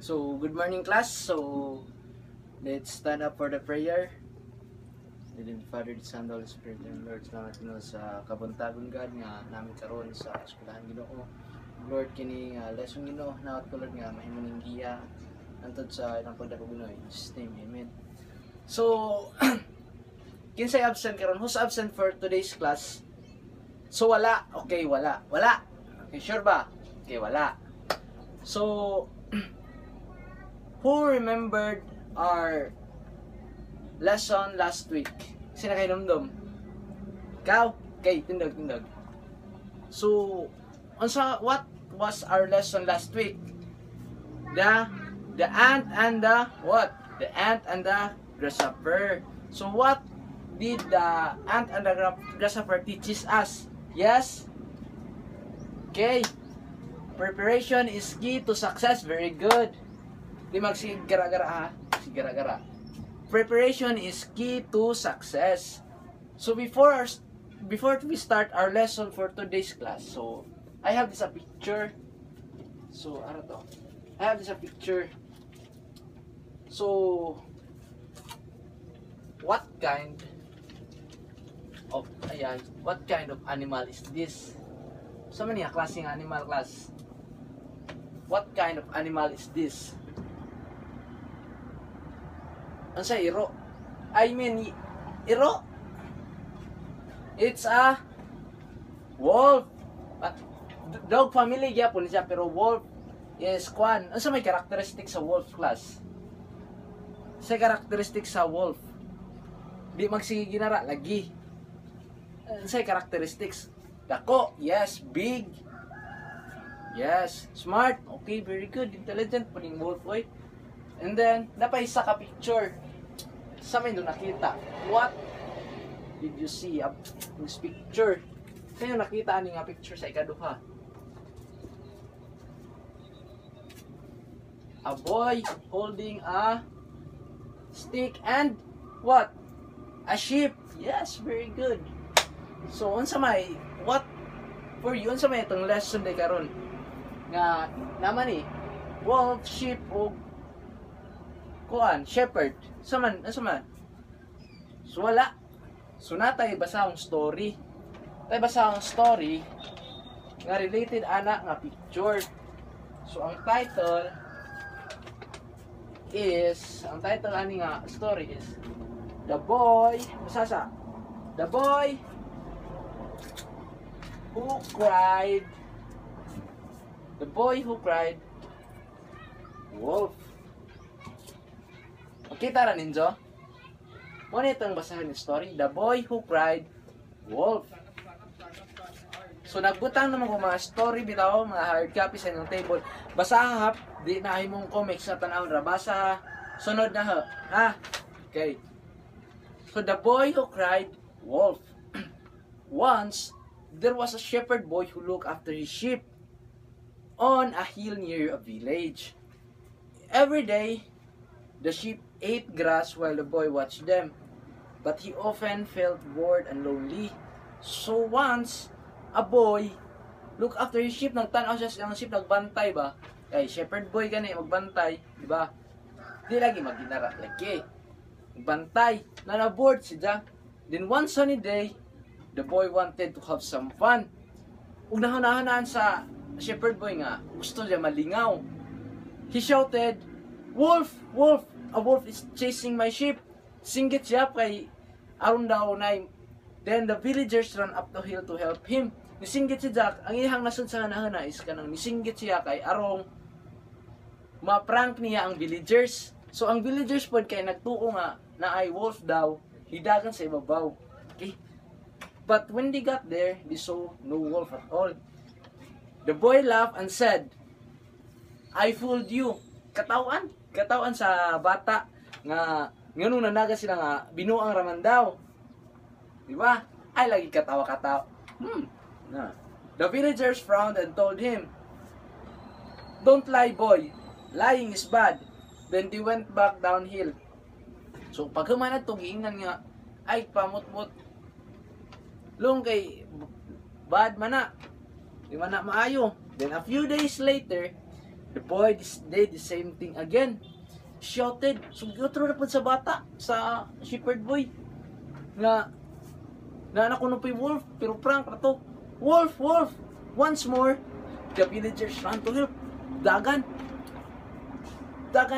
So, good morning class. So, let's stand up for the prayer. In the name of the Father, the Son, the Holy Spirit, and Lord, salamat Ginoo sa kabuntagon God nga namin karon sa eskwelahan Ginoo. Lord, kini lesson Ginoo nawat ko Lord nga mahimo ning giya antod sa ilang pagdako Ginoo. In Jesus' name, amen. So, kinsay absent karon? Who's absent for today's class? So, wala. Okay, wala. Wala. Okay, sure ba? Okay, wala. So, who remembered our lesson last week? Sino kayo namdom? Ikaw? Okay, tindog. So, what was our lesson last week? The ant and the what? The ant and the grasshopper. So, what did the ant and the grasshopper teaches us? Yes? Okay. Preparation is key to success. Very good. Di magsigara-gara ha. Sigara-gara. Preparation is key to success. So before we start our lesson for today's class, so I have this a picture. So ano to? I have this a picture. So what kind of animal is this? So many klaseng animal class. What kind of animal is this? Ano sa iro? I mean, iro? It's a wolf. Dog family gyapon siya, pero wolf is kwan. Ano sa may characteristic sa wolf class? Sa characteristic sa wolf, di magsige ginara lagi. Ano sa characteristics? Dako, yes. Big, yes. Smart, okay, very good. Intelligent po ning wolf, oy. And then, napahisa ka picture. Sa may doon nakita. What did you see in this picture? Sa yung nakita ani nga picture sa ikaduha? A boy holding a stick and what? A sheep. Yes, very good. So, unsa may, what for you? Unsa may itong lesson day karon? Nga, naman ni, wolf, sheep, o kuan, shepherd. Saman. So wala. So natay basa ang story. Tay basa ang story nga related ana nga picture. So ang title ani nga story is The Boy Who Cried Wolf. Kita ra ninyo? Muna itong basahin ng story, The Boy Who Cried Wolf. So nagbutang naman ko mga story bitaw, mga hard copy sa inyong table. Basaha hap, di na himong comics na tanawon ra. Basa sunod na ha. Okay. So The Boy Who Cried Wolf. Once, there was a shepherd boy who looked after his sheep on a hill near a village. Every day, the sheep ate grass while the boy watched them, but he often felt bored and lonely. So once, a boy looked after his sheep. Nagtanaw siya sa sheep, nagbantay ba? Ay, shepherd boy gani, magbantay, di ba? Di lagi maginara, lagi. Magbantay, na-bored siya. Then one sunny day, the boy wanted to have some fun. Ug nahanahanan sa shepherd boy nga, gusto niya malingaw. He shouted, "Wolf! Wolf! A wolf is chasing my sheep." Singgit siya kay aron daw nay. Then the villagers ran up the hill to help him. Nisinggit si Jack, ang ihang nasud sa hanahana is kanang nisinggit siya kay arong ma-prank niya ang villagers. So ang villagers pod kay nagtuo nga na ay wolf daw, hidagan sa ibabaw. Okay? But when they got there, they saw no wolf at all. The boy laughed and said, "I fooled you." Katawan sa bata nga nganong nanaga sila nga binuang raman daw. Di ba? Ay lagi katawa. The villagers frowned and told him, "Don't lie, boy. Lying is bad." Then they went back downhill. So paghuman to giingnan nga ay pamutmut. Long kay bad man na. Di man na maayo. Then a few days later, The boy did the same thing again. Shouted. So, gutro na po sa bata, sa shepherd boy. Na anak ko na po yung wolf, pero prank na to. Wolf, wolf! Once more, the villagers ran to help. Dagan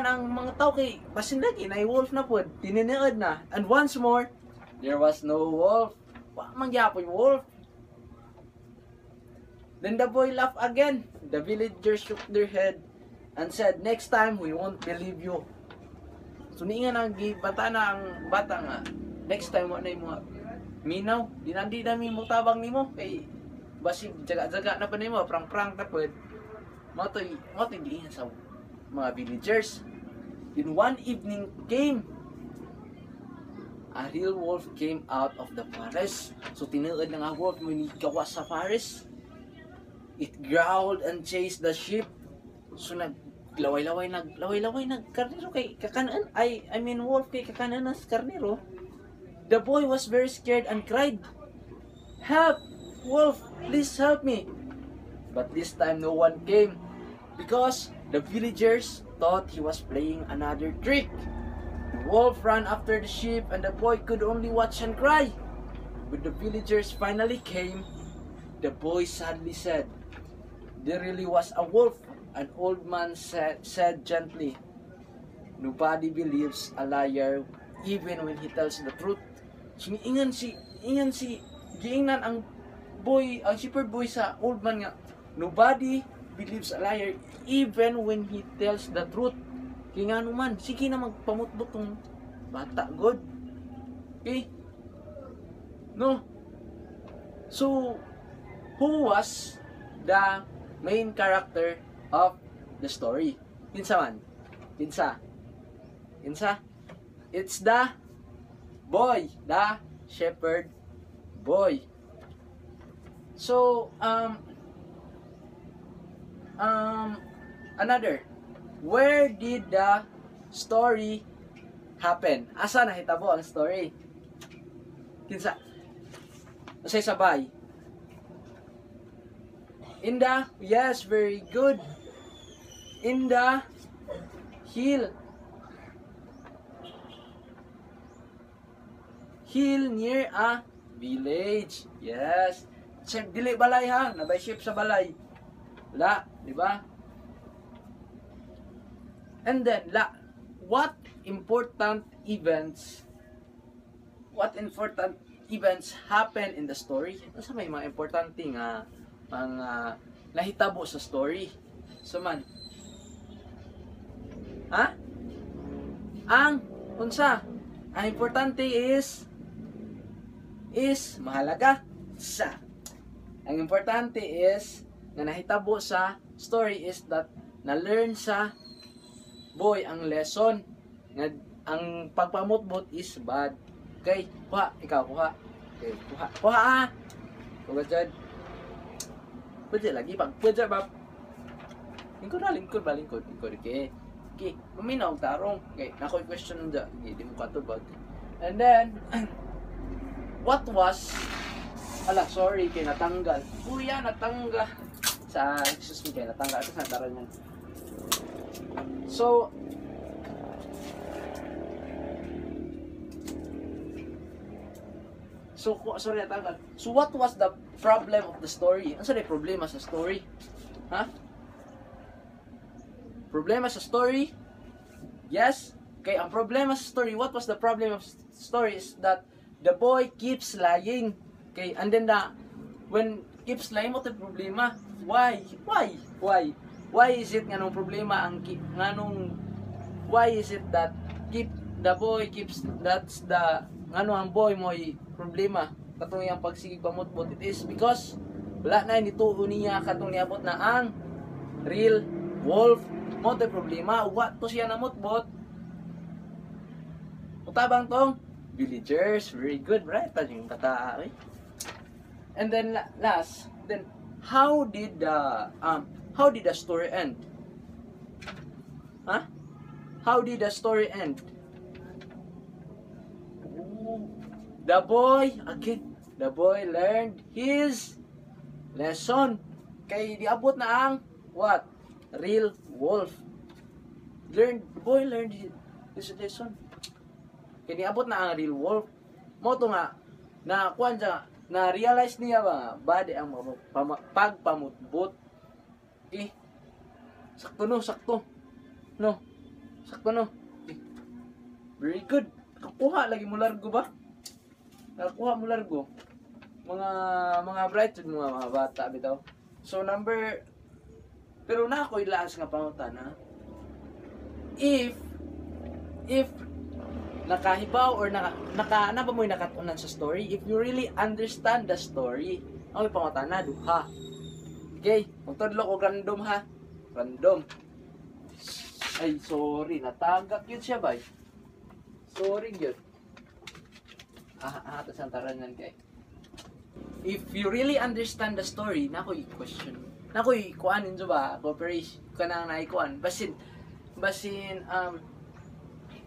ang mga tao kay basin lagi na wolf na po, tininiod na. And once more, there was no wolf. Wa mangyapon yung wolf. Then the boy laughed again. The villagers shook their head and said, "Next time, we won't believe you." So niingan ang bata na ang bata nga. Next time, wala na yung mga minaw. Di namin mo tabang nimo kay basig jaga-jaga na pa nimo, prang-prang na po. Matoy diin sa mga villagers. In one evening came, a real wolf came out of the forest. So tinuod na nga wolf mo ni gawa sa forest. It growled and chased the sheep. So naglaway-laway karnero kay kakanan. I mean wolf kay kakanan na karnero. The boy was very scared and cried, "Help! Wolf, please help me!" But this time no one came because the villagers thought he was playing another trick. The wolf ran after the sheep and the boy could only watch and cry. When the villagers finally came, the boy sadly said, "There really was a wolf." An old man said gently, "Nobody believes a liar even when he tells the truth." So ingan si giingnan ang shepherd boy sa old man nga, "Nobody believes a liar even when he tells the truth." Kaya nga naman, sige na magpamutbot tong bata, God. Okay? No? So, who was the main character of the story? Kinsa man? Kinsa? It's the boy, the shepherd boy. So, another. Where did the story happen? Asa nahitabo ang story? Kinsa? Usay sabay. In the, yes, very good. In the hill. Hill near a village. Yes. Check, dili balay ha. Nabay ship sa balay. Wala, di ba? And then, what important events happen in the story? Sa may mga importante nga mga nahitabo sa story. So man. Ha? Ang unsa? Ang importante is mahalaga sa. Ang importante is na nahitabo sa story is that na-learn sa boy ang lesson nga ang pagpamutbot is bad. Okay, kuha, ikaw kuha. Okay, kuha ah. Kuha dyan. Pwede lagi pag pwede ba? Lingkod. Okay. Okay, maminaw tarong. Okay, nakoy question nda. Okay, di mo katubag. And then sorry, kay natanggal. Kuya, natanggal. Excuse me, kay natanggal. Ito sa taran yan. So, sorry, natanggal. So, what was the problem of the story? Ano sa problema sa story? Ha? Problema sa story? Yes? Okay, ang problema sa story, what was the problem of story is that the boy keeps lying. Okay, and then when keeps lying, what the problema? Why is it nga nung problema why is it that the boy keeps, that's the ang boy mo'y problema katong yang pagsigig pamutbot? It is because wala na nituo niya katong niabot na ang real wolf mo the problema. What to siya namutbot? Utabang tong villagers. Very good, right? Yung kata, eh? And then last, how did the story end? Huh? How did the story end? The boy learned his lesson. Kay diabot na ang what? Real wolf. The boy learned his lesson. Kaya niabot na ang real wolf. Mo to nga, na kuan siya, na realize niya ba nga, bad ang pagpamutbot. Okay? Sakto no, sakto. No. Sakto no. Okay. Very good. Nakakuha lagi mo largo ba? Nakakuha mo largo. Mga bright mga bata bitaw. So pero na ako ilaas nga pangutana. If nakahibaw or naka ba mo nakatunan sa story, if you really understand the story, ang pangutana duha. Okay, magtudlo ko random ha. Random. Ay, sorry, natagak yun siya bay. Sorry yun. Tas ang taranan kay. If you really understand the story, nakoy question. Nakoy kuanin jo ba? Cooperation kanang naikuan. Basin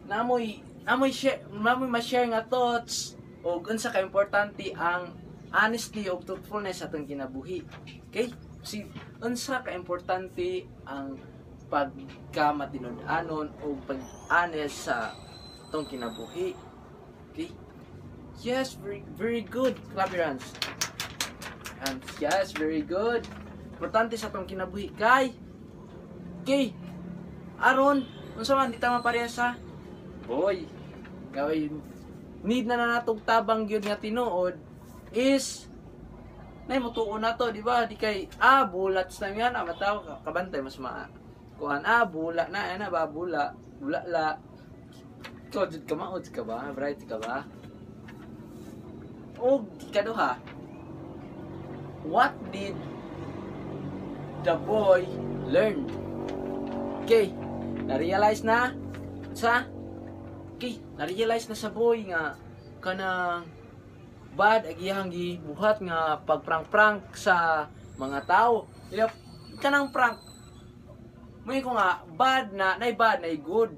namoy ma-share nga thoughts o unsa ka importante ang honesty o truthfulness sa atong kinabuhi. Okay? Si unsa ka importante ang pagkamatinud-anon o pag-honest sa atong kinabuhi. Okay? Yes, very good, clap your hands. And yes, very good. Importante sa atong kinabuhi kay. Okay. Aron unsa man di ta maparehas sa boy. Gawin need na natong tabang gyud nga tinuod is nay mutuon na to, di ba? Di kay bulat na yan, mataw kabantay mas kuan bula na ana ba bula la. Kodjud ka maod ka ba? Bright ka ba? O kaduha. What did the boy learn? Okay, na-realize na sa na-realize na sa boy nga kanang bad agihang gibuhat nga pagprank-prank sa mga tao. Yep, kanang prank. May ko nga bad na good.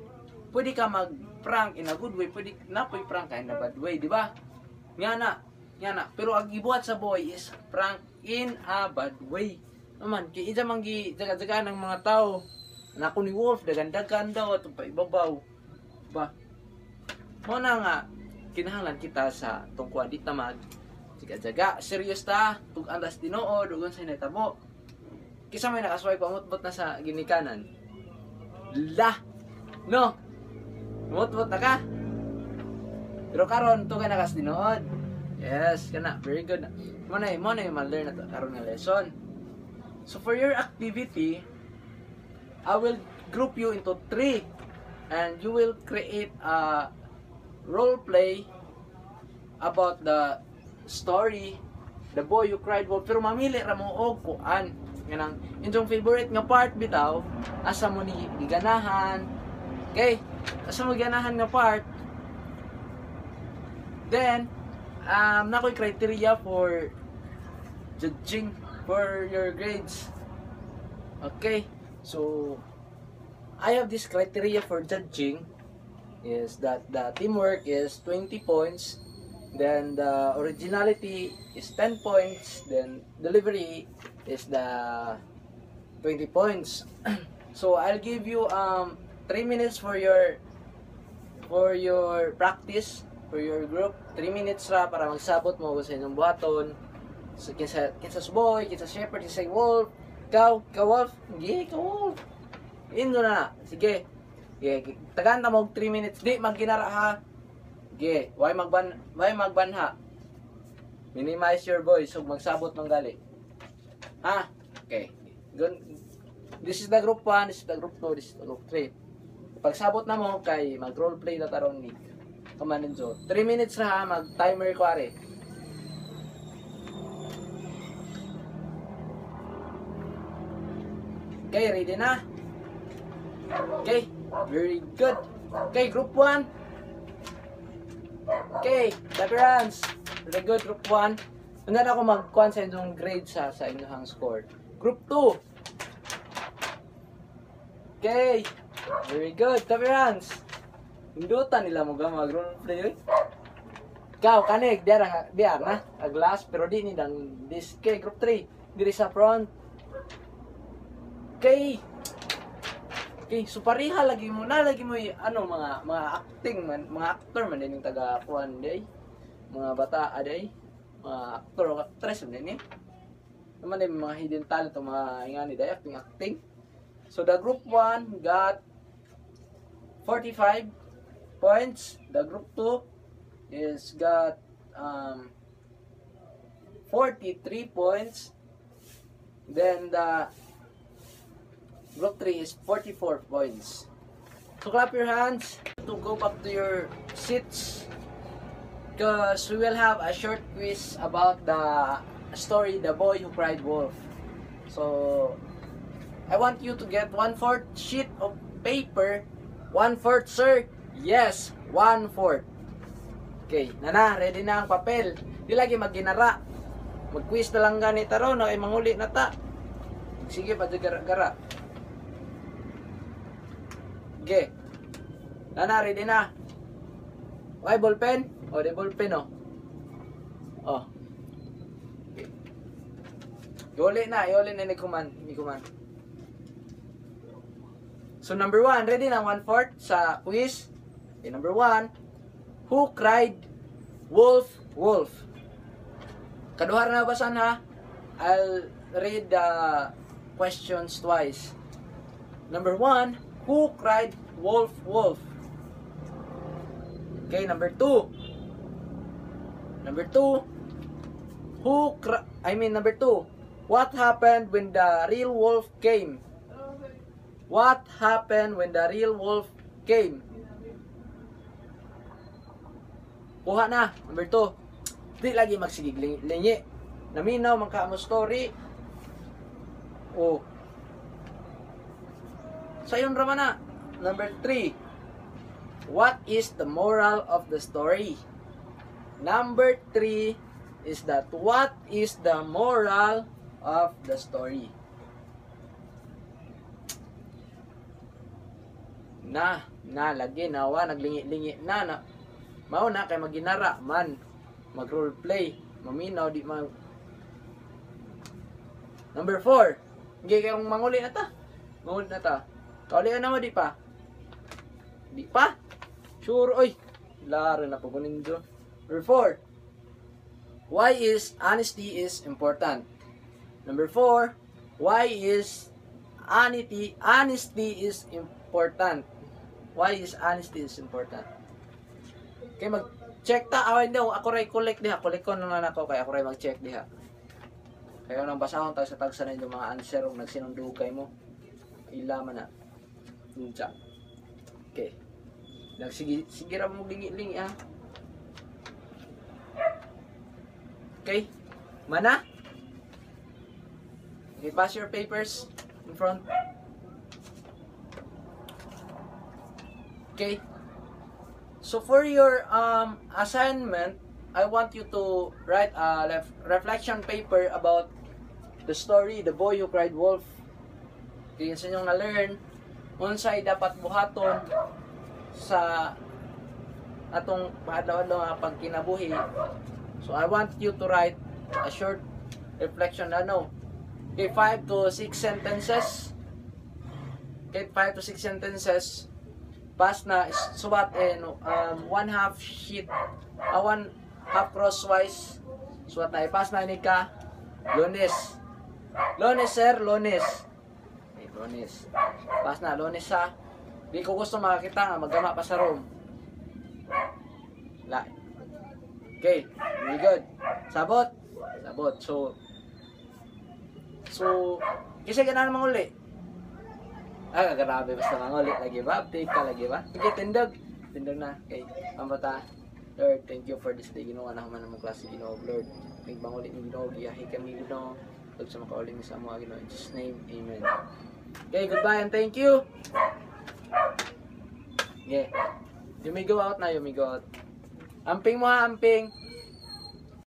Pwede ka mag-prank in a good way, pwede na prank ka in a bad way, di ba? Nga na. Pero ang gibuhat sa boy is prank in a bad way. Naman, kaya isa man jaga-jaga ng mga tao. Nako ni Wolf, dagan-dagan daw at paibabaw. Ba? Mo na nga, kinahanglan kita sa tungkuan di tamad. Jaga-jaga, serious ta, tug-andas tinuod, ugon sa natabo. Kisa may nakasway pamutbot na sa ginikanan. No. Mutbot na ka. Pero karon tugay nakas tinuod. Yes, kana, very good. Mo na yung ma-learn na to karon nga lesson. So for your activity, I will group you into 3 and you will create a role play about the story The Boy Who Cried Wolf. Pero mamili ra mo og kuan kanang inyong favorite nga part bitaw asa mo ni giganahan. Okay? Asa mo giganahan nga part. Then nakoy criteria for judging for your grades. Okay? So, I have this criteria for judging is that the teamwork is 20 points, then the originality is 10 points, then delivery is the 20 points. So, I'll give you 3 minutes for your practice, for your group. 3 minutes ra para magsabot mo sa inyong buhaton. So, kinsa boy, kinsa shepherd, kinsa wolf. Ikaw wolf, sige, ikaw wolf. Indo na. Sige. Sige, tagaan ta mo 3 minutes. Di magginara ha. Sige, why magbanha. Minimize your voice ug magsabot man gali. Ha? Okay. This is the group 1, this is the group 2, this is the group 3. Pagsabot na mo kay mag role play na taron ni. Kamanin so. 3 minutes na ha, mag timer ko are. Okay, ready na? Okay, very good. Okay, group 1. Okay, clap your hands. Very good, group 1. Undan ako mag-kuhan sa inyong grade sa inyong score. Group 2. Okay, very good. Clap your hands. Hindutan nila mo mag-role play. Ikaw, kanig, diyan na. Aglas, pero di ni dang this. Okay, group 3. Diri sa front. Okay. Okay, so pareha lagi mo ano mga acting man, mga actor man din yung taga kuan day. Mga bata aday, mga actor o actress man din eh. Naman din mga hidden talent o mga ingani day acting. So the group 1 got 45 points. The group 2 is got 43 points. Then the group 3 is 44 points. So clap your hands to go back to your seats because we will have a short quiz about the story The Boy Who Cried Wolf. So I want you to get 1/4 sheet of paper. 1/4, sir? Yes, 1/4. Okay, nana, ready na ang papel. Di lagi magginara. Mag-quiz na lang ganit ron, na kay manguli na ta. Sige pa gara-gara. Okay. Nana, ready na. Okay, ballpen? O, di ballpen, o. O. Okay. Iuli na ni Kuman. So, number 1, ready na, 1/4 sa quiz. Okay, number 1, who cried wolf, wolf? Kaduhar na basan ha? I'll read the questions twice. Number 1, who cried wolf, wolf? Okay, number 2. Number 2, number 2, what happened when the real wolf came? What happened when the real wolf came? Kuha na, number 2. Di lagi magsigig lingi. Naminaw man ka mo story. Oh. Sayon ra man na. Number 3. What is the moral of the story? Number 3 is that what is the moral of the story? Lagi nawa naglingi-lingi na. Mao na kay maginara man. Mag role play. Maminaw di mag. Number 4. Hindi kayong manguli na ta. Kaulian na mo di pa. Di pa? Sure, oy. Laro na po kunin doon. Number 4. Why is honesty is important? Number 4. Why is honesty is important? Why is honesty is important? Okay, mag-check ta. Away daw. Ako ray collect diha. Collect ko naman ako. Kaya ako ray mag-check diha. Kaya nang basahon tayo sa tagsa na yung mga answer kung nagsinundugay mo. Ilaman na. Unsa. Okay. Sige ra mo lingi-lingi ha. Okay. Mana? Okay, pass your papers in front. Okay. So for your assignment, I want you to write a reflection paper about the story The Boy Who Cried Wolf. Okay, sa inyong na-learn unsay dapat buhaton sa atong paadlaw-adlaw nga pagkinabuhi. So I want you to write a short reflection okay, 5 to 6 sentences. Okay, 5 to 6 sentences. Pass na subat one half sheet, one half crosswise. Subat na ipas na ni ka. Lunes, sir, Lunes. Okay, Lunes. Pass na Lunes ha. Di ko gusto makakita nga maggama pa sa room. Okay, very good. Sabot. So kasi ganahan manguli. Grabe basta manguli lagi ba? Update ka lagi ba? Okay, tindog na. Okay, pambata. Lord, thank you for this day. Ginawa na man ang klase Ginoo, Lord. Thank manguli ni Ginoo, giyahi kami Ginoo. Tug sa makauling sa mga Ginoo. In Jesus' name, amen. Okay, goodbye and thank you. Okay. You may go out. Amping mo ha, amping.